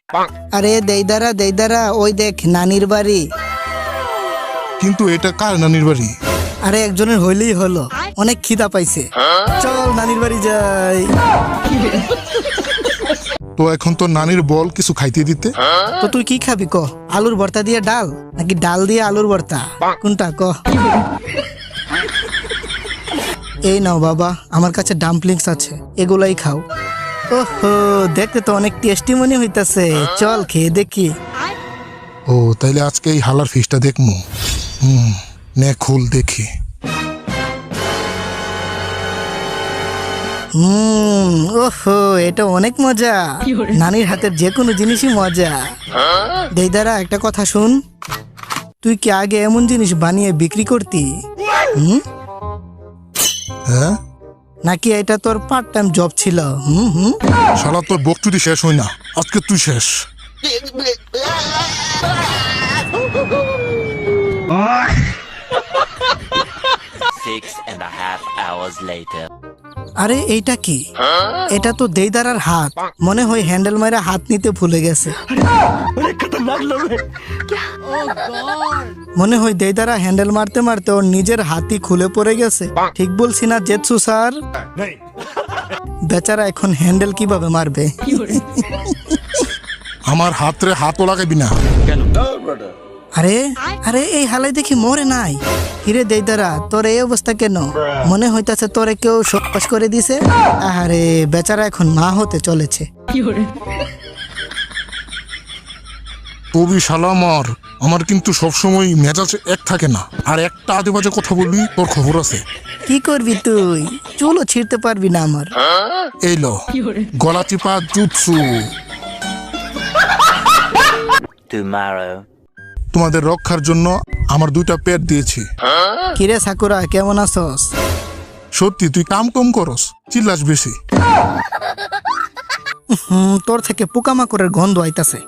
আরে দেইদারা ওই দেখ নানির বাড়ি। কিন্তু এটা কার নানির বাড়ি? আরে একজনের হইলেই হলো, অনেক খিদা পাইছে, চল নানির বাড়ি যাই। তো এখন তো নানির বল কিছু খাইতে দিতে। তো তুই কি খাবি ক? আলুর ভর্তা দিয়ে ডাল নাকি ডাল দিয়ে আলুর ভর্তা, কোনটা ক? এই নাও বাবা, আমার কাছে ডাম্পলিংস আছে, এগুলাই খাও। ওহো, দেখতে তো অনেক টেস্টি মনে হইতাছে, চল খেয়ে দেখি। ও তাইলে আজকে এই হালার ফিশটা দেখমু। নে খুল দেখি। ওহো, এটা অনেক মজা, নানির হাতের যে কোনো জিনিসই মজা। দেইদারা একটা কথা শুন, তুই কি আগে এমন জিনিস বানিয়ে বিক্রি করতি? হ্যাঁ, নাকি এটা তোর পার্ট টাইম জব ছিল? শালা তোর বকচুদি শেষ হই না, আজকে তুই শেষ। আরে এইটা কি? এটা তো দেইদারার হাত, মনে হয় হ্যান্ডেল মাইরা হাত নিতে ভুলে গেছে। মনে হয় দেইদারা হ্যান্ডেল মারতে মারতে ওর নিজের হাতই খুলে পড়ে গেছে। ঠিক বলছি না জেৎসু স্যার? বেচারা এখন হ্যান্ডেল কিভাবে মারবে? আমার হাতরে হাতও লাগাবি না। আরে আরে এই হালাই দেখি মরে নাই। হিরে দেইদারা, তোর এই অবস্থা কেন? মনে হইতাছে তোরে কেউ সপাস করে দিছে। আরে বেচারা এখন মা হতে চলেছে। তবি শালা আমার কিন্তু সবসময় মেজাজ এক থাকে না, আর একটা আজে বাজে কথা বলবি তোর খবর আছে। কি করবি তুই? চুলও ছিঁড়তে পারবি না আমার। এই লো গলা চিপা জুৎসু। তোমাদের রক্ষার জন্য আমার 2টা পেট দিয়েছি। কিরে সাকুরা, কেমন আছস? সত্যি তুই কাম কম করস, চিল্লাস বেশি। তোর থেকে পোকামাকড়ের গন্ধ আইতাছে।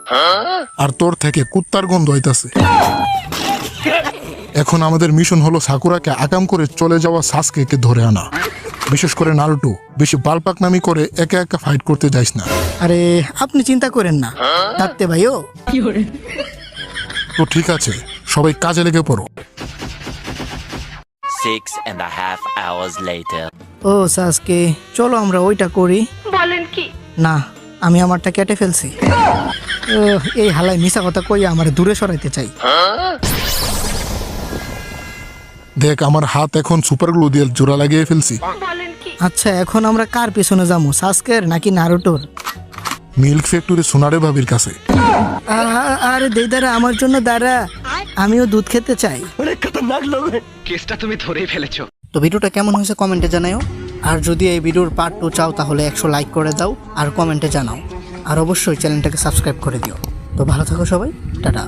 আর তোর থেকে কুত্তার গন্ধ হইতাছে। এখন আমাদের মিশন হলো সাকুরাকে আকাম করে চলে যাওয়া সাসকেকে ধরে আনা। বিশেষ করে নারুটো বেশি বালপাকনামি করে একা একা ফাইট করতে যাইস না। আরে আপনি চিন্তা করেন না ডাকতে ভাইও। তো ঠিক আছে, সবাই কাজে লেগে পড়ো। 6.5 hours later. ও সাসকে, চলো আমরা ওইটা করি। বলেন কি? না, আমি আমারটা কেটে ফেলছি। এই হালাই মিশা কথা কই আমার দূরে সরাইতে চাই। দেখ আমার হাত এখন সুপার গ্লু দিয়ে জোড়া লাগিয়ে ফেলছি। বলেন কি? আচ্ছা, এখন আমরা কার পিছনে যাবো, সাসকের নাকি নারুটোর? মিল্ক ফ্যাক্টরি সোনারে ভাবির কাছে। আরে দেইদারা, আমার জন্য দাঁড়া, আমিও দুধ খেতে চাই। কেসটা তুমি ধরেই ফেলেছো। তো ভিডিওটা কেমন হয়েছে কমেন্টে জানাও। আর যদি এই ভিডিওর পার্ট 2 চাও তাহলে 100 লাইক করে দাও আর কমেন্টে জানাও। আর অবশ্যই চ্যানেলটাকে সাবস্ক্রাইব করে দিও। তো ভালো থাকো সবাই, টাটা।